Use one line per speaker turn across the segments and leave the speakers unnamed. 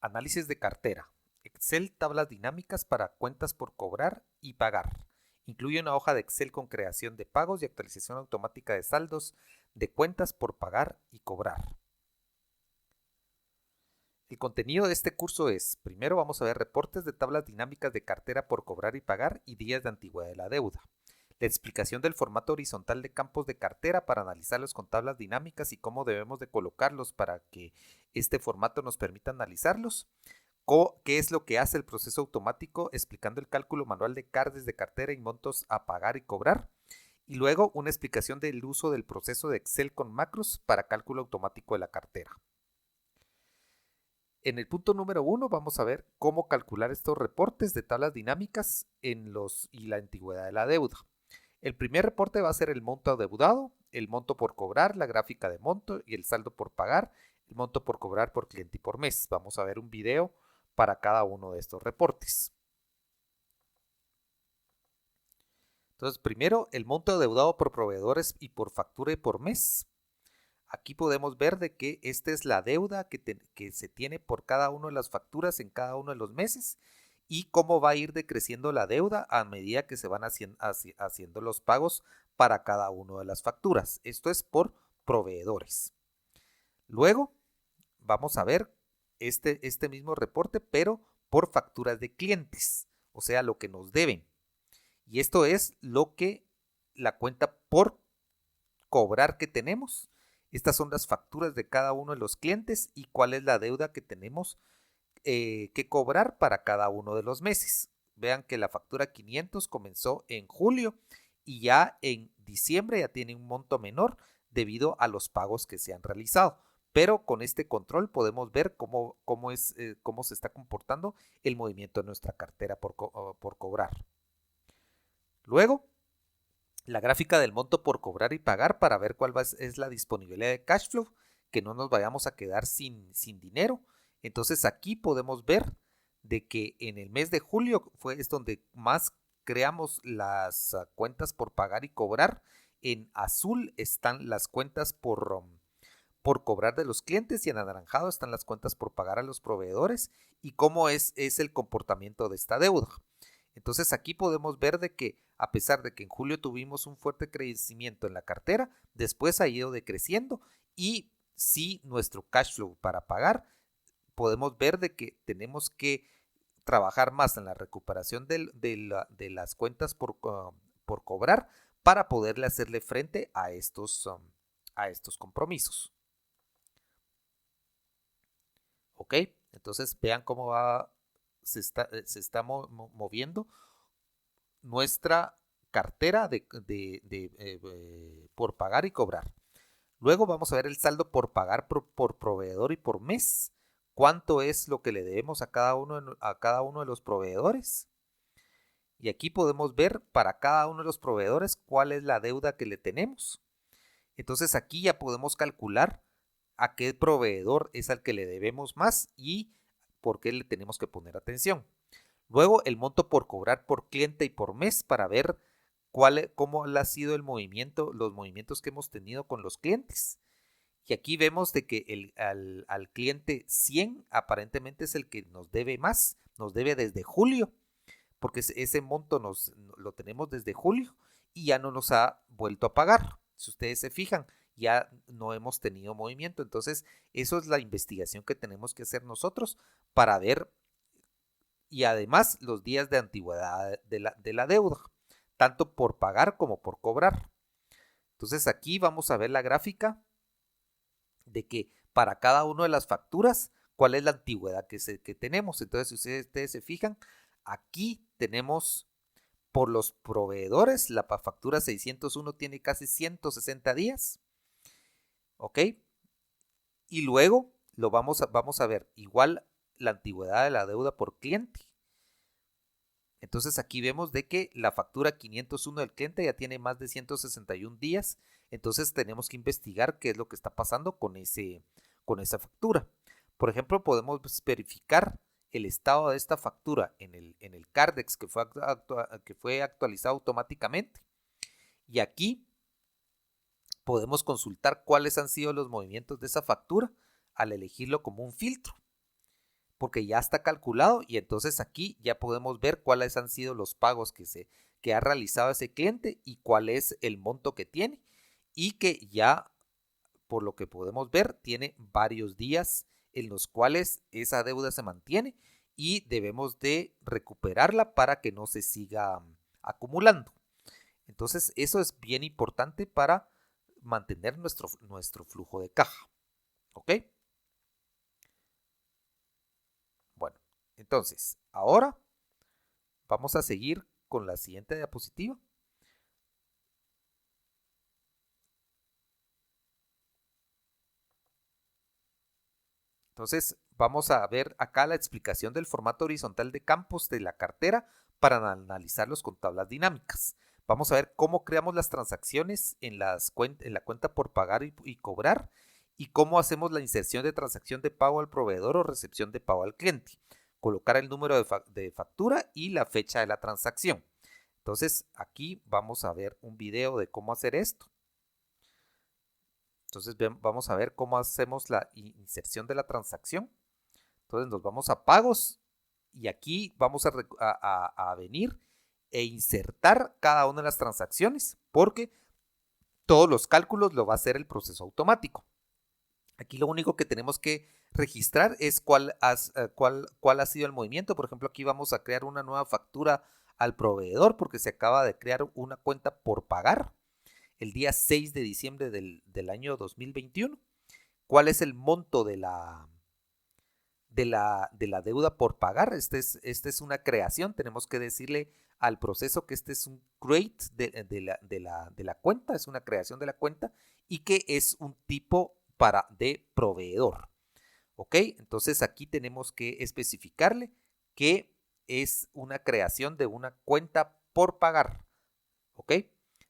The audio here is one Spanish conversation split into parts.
Análisis de cartera. Excel, tablas dinámicas para cuentas por cobrar y pagar. Incluye una hoja de Excel con creación de pagos y actualización automática de saldos de cuentas por pagar y cobrar. El contenido de este curso es: primero vamos a ver reportes de tablas dinámicas de cartera por cobrar y pagar y días de antigüedad de la deuda. La explicación del formato horizontal de campos de cartera para analizarlos con tablas dinámicas y cómo debemos de colocarlos para que este formato nos permita analizarlos. ¿Qué es lo que hace el proceso automático? Explicando el cálculo manual de CARDES de cartera y montos a pagar y cobrar. Y luego una explicación del uso del proceso de Excel con macros para cálculo automático de la cartera. En el punto número 1 vamos a ver cómo calcular estos reportes de tablas dinámicas y la antigüedad de la deuda. El primer reporte va a ser el monto adeudado, el monto por cobrar, la gráfica de monto y el saldo por pagar, el monto por cobrar por cliente y por mes. Vamos a ver un video para cada uno de estos reportes. Entonces, primero, el monto adeudado por proveedores y por factura y por mes. Aquí podemos ver de que esta es la deuda que se tiene por cada una de las facturas en cada uno de los meses y cómo va a ir decreciendo la deuda a medida que se van haciendo los pagos para cada una de las facturas. Esto es por proveedores. Luego vamos a ver este mismo reporte, pero por facturas de clientes, o sea, lo que nos deben. Y esto es lo que la cuenta por cobrar que tenemos. Estas son las facturas de cada uno de los clientes y cuál es la deuda que tenemos que cobrar para cada uno de los meses. Vean que la factura 500 comenzó en julio y ya en diciembre ya tiene un monto menor debido a los pagos que se han realizado. Pero con este control podemos ver cómo se está comportando el movimiento de nuestra cartera por cobrar. Luego, la gráfica del monto por cobrar y pagar para ver cuál es la disponibilidad de cash flow, que no nos vayamos a quedar sin dinero. Entonces aquí podemos ver de que en el mes de julio es donde más creamos las cuentas por pagar y cobrar. En azul están las cuentas por cobrar de los clientes y en anaranjado están las cuentas por pagar a los proveedores y cómo es el comportamiento de esta deuda. Entonces aquí podemos ver de que a pesar de que en julio tuvimos un fuerte crecimiento en la cartera, después ha ido decreciendo y si nuestro cash flow para pagar, podemos ver de que tenemos que trabajar más en la recuperación de las cuentas por cobrar para poderle hacerle frente a estos compromisos. ¿Ok? Entonces vean cómo se está moviendo nuestra cartera por pagar y cobrar. Luego vamos a ver el saldo por pagar por proveedor y por mes. ¿Cuánto es lo que le debemos a cada uno de los proveedores? Y aquí podemos ver para cada uno de los proveedores cuál es la deuda que le tenemos. Entonces aquí ya podemos calcular a qué proveedor es al que le debemos más y por qué le tenemos que poner atención. Luego el monto por cobrar por cliente y por mes para ver cómo ha sido los movimientos que hemos tenido con los clientes. Y aquí vemos de que al cliente 100 aparentemente es el que nos debe más, nos debe desde julio, porque ese monto lo tenemos desde julio y ya no nos ha vuelto a pagar. Si ustedes se fijan, ya no hemos tenido movimiento. Entonces, eso es la investigación que tenemos que hacer nosotros para ver y además los días de antigüedad de la deuda, tanto por pagar como por cobrar. Entonces aquí vamos a ver la gráfica de que para cada una de las facturas, cuál es la antigüedad que tenemos. Entonces, si ustedes se fijan, aquí tenemos por los proveedores, la factura 601 tiene casi 160 días. ¿Ok? Y luego vamos a ver igual la antigüedad de la deuda por cliente. Entonces aquí vemos de que la factura 501 del cliente ya tiene más de 161 días. Entonces tenemos que investigar qué es lo que está pasando con esa factura. Por ejemplo, podemos verificar el estado de esta factura en el Cardex que fue actualizado automáticamente. Y aquí podemos consultar cuáles han sido los movimientos de esa factura al elegirlo como un filtro. porque ya está calculado y entonces aquí ya podemos ver cuáles han sido los pagos que ha realizado ese cliente y cuál es el monto que tiene y que ya, por lo que podemos ver, tiene varios días en los cuales esa deuda se mantiene y debemos de recuperarla para que no se siga acumulando. Entonces eso es bien importante para mantener nuestro flujo de caja. ¿Ok? Bueno, entonces ahora vamos a seguir con la siguiente diapositiva. Entonces vamos a ver acá la explicación del formato horizontal de campos de la cartera para analizarlos con tablas dinámicas. Vamos a ver cómo creamos las transacciones en la cuenta por pagar y cobrar y cómo hacemos la inserción de transacción de pago al proveedor o recepción de pago al cliente. Colocar el número de factura y la fecha de la transacción. Entonces aquí vamos a ver un video de cómo hacer esto. Entonces vamos a ver cómo hacemos la inserción de la transacción. Entonces nos vamos a pagos y aquí vamos a venir e insertar cada una de las transacciones porque todos los cálculos lo va a hacer el proceso automático. Aquí lo único que tenemos que registrar es cuál ha sido el movimiento. Por ejemplo, aquí vamos a crear una nueva factura al proveedor porque se acaba de crear una cuenta por pagar el día 6 de diciembre del año 2021. ¿Cuál es el monto de la deuda por pagar? Esta es una creación. Tenemos que decirle al proceso que este es un create de la cuenta, es una creación de la cuenta y que es un tipo de proveedor. ¿Ok? Entonces aquí tenemos que especificarle que es una creación de una cuenta por pagar. ¿Ok?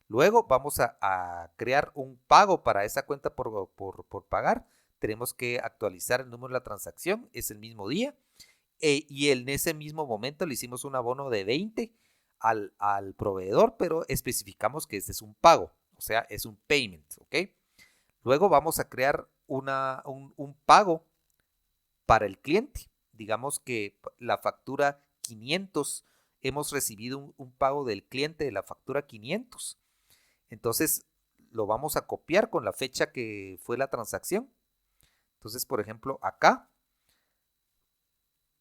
Luego vamos a crear un pago para esa cuenta por pagar. Tenemos que actualizar el número de la transacción, es el mismo día. Y en ese mismo momento le hicimos un abono de 20 al proveedor, pero especificamos que este es un pago, o sea, es un payment. ¿Ok? Luego vamos a crear un pago para el cliente. Digamos que la factura 500, hemos recibido un pago del cliente de la factura 500. Entonces lo vamos a copiar con la fecha que fue la transacción. Entonces, por ejemplo, acá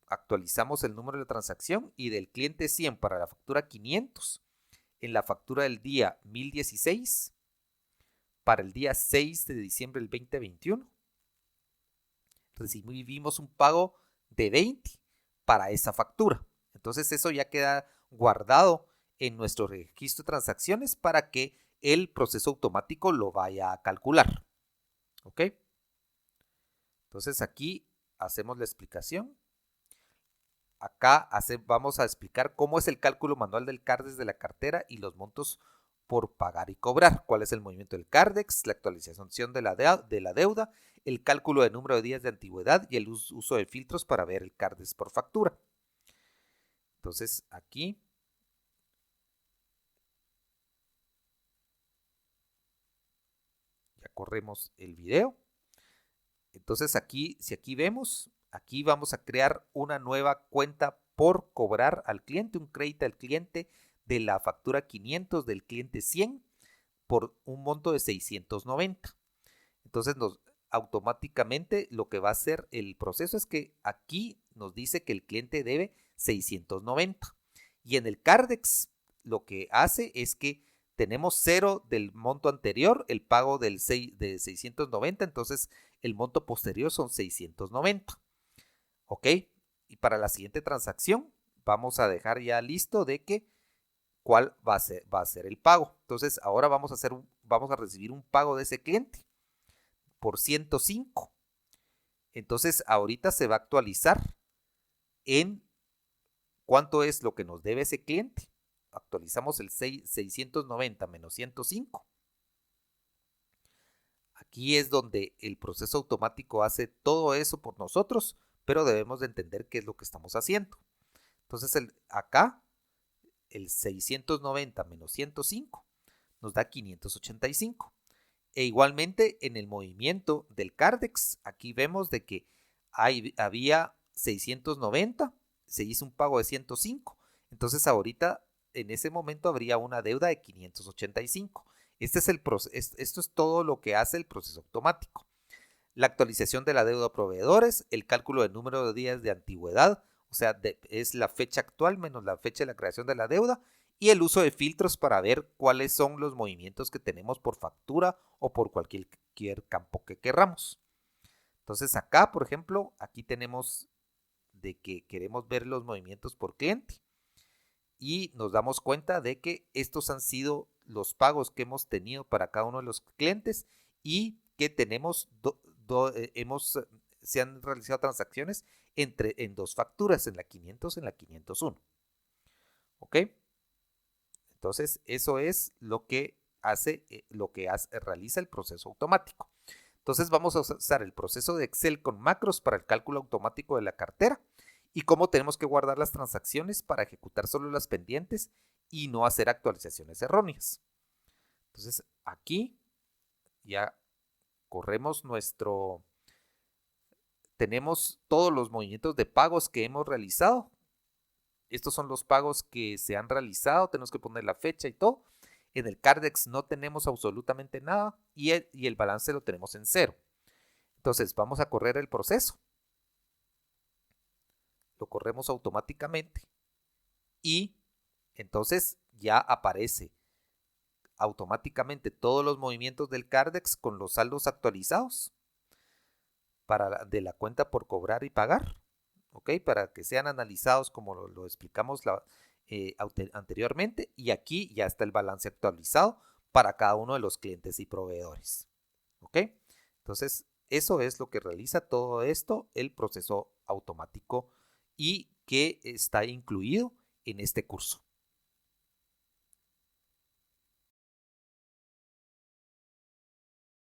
actualizamos el número de la transacción y del cliente 100 para la factura 500 en la factura del día 1016 para el día 6 de diciembre del 2021. Recibimos un pago de 20 para esa factura. Entonces eso ya queda guardado en nuestro registro de transacciones para que el proceso automático lo vaya a calcular. ¿Ok? Entonces aquí hacemos la explicación. Acá vamos a explicar cómo es el cálculo manual del CARDEX de la cartera y los montos por pagar y cobrar. Cuál es el movimiento del CARDEX, la actualización de la deuda, el cálculo de número de días de antigüedad y el uso de filtros para ver el CARDEX por factura. Entonces aquí ya corremos el video. Entonces aquí, si aquí vemos, aquí vamos a crear una nueva cuenta por cobrar al cliente, un crédito al cliente de la factura 500 del cliente 100 por un monto de 690. Entonces automáticamente lo que va a hacer el proceso es que aquí nos dice que el cliente debe 690. Y en el CARDEX lo que hace es que tenemos 0 del monto anterior, el pago de 690, entonces el monto posterior son 690. ¿Ok? Y para la siguiente transacción vamos a dejar ya listo de que cuál va a ser el pago. Entonces ahora vamos a recibir un pago de ese cliente por 105. Entonces ahorita se va a actualizar en cuánto es lo que nos debe ese cliente. Actualizamos el 690 menos 105. Aquí es donde el proceso automático hace todo eso por nosotros, pero debemos de entender qué es lo que estamos haciendo. Entonces acá el 690 menos 105 nos da 585. E igualmente en el movimiento del CARDEX, aquí vemos de que había 690, se hizo un pago de 105. Entonces ahorita, en ese momento, habría una deuda de 585. Esto es todo lo que hace el proceso automático. La actualización de la deuda a proveedores, el cálculo del número de días de antigüedad, o sea, es la fecha actual menos la fecha de la creación de la deuda, y el uso de filtros para ver cuáles son los movimientos que tenemos por factura o por cualquier campo que querramos. Entonces acá, por ejemplo, aquí tenemos de que queremos ver los movimientos por cliente y nos damos cuenta de que estos han sido los pagos que hemos tenido para cada uno de los clientes y que tenemos se han realizado transacciones en dos facturas, en la 500 y en la 501. ¿Ok? Entonces, eso es lo que realiza el proceso automático. Entonces, vamos a usar el proceso de Excel con macros para el cálculo automático de la cartera y cómo tenemos que guardar las transacciones para ejecutar solo las pendientes y no hacer actualizaciones erróneas. Entonces, aquí ya corremos tenemos todos los movimientos de pagos que hemos realizado. Estos son los pagos que se han realizado, tenemos que poner la fecha y todo. En el Cardex no tenemos absolutamente nada y el balance lo tenemos en 0. Entonces vamos a correr el proceso. Lo corremos automáticamente y entonces ya aparece automáticamente todos los movimientos del Cardex con los saldos actualizados de la cuenta por cobrar y pagar. ¿Ok? Para que sean analizados como lo explicamos anteriormente, y aquí ya está el balance actualizado para cada uno de los clientes y proveedores. ¿Ok? Entonces, eso es lo que realiza todo esto, el proceso automático y que está incluido en este curso.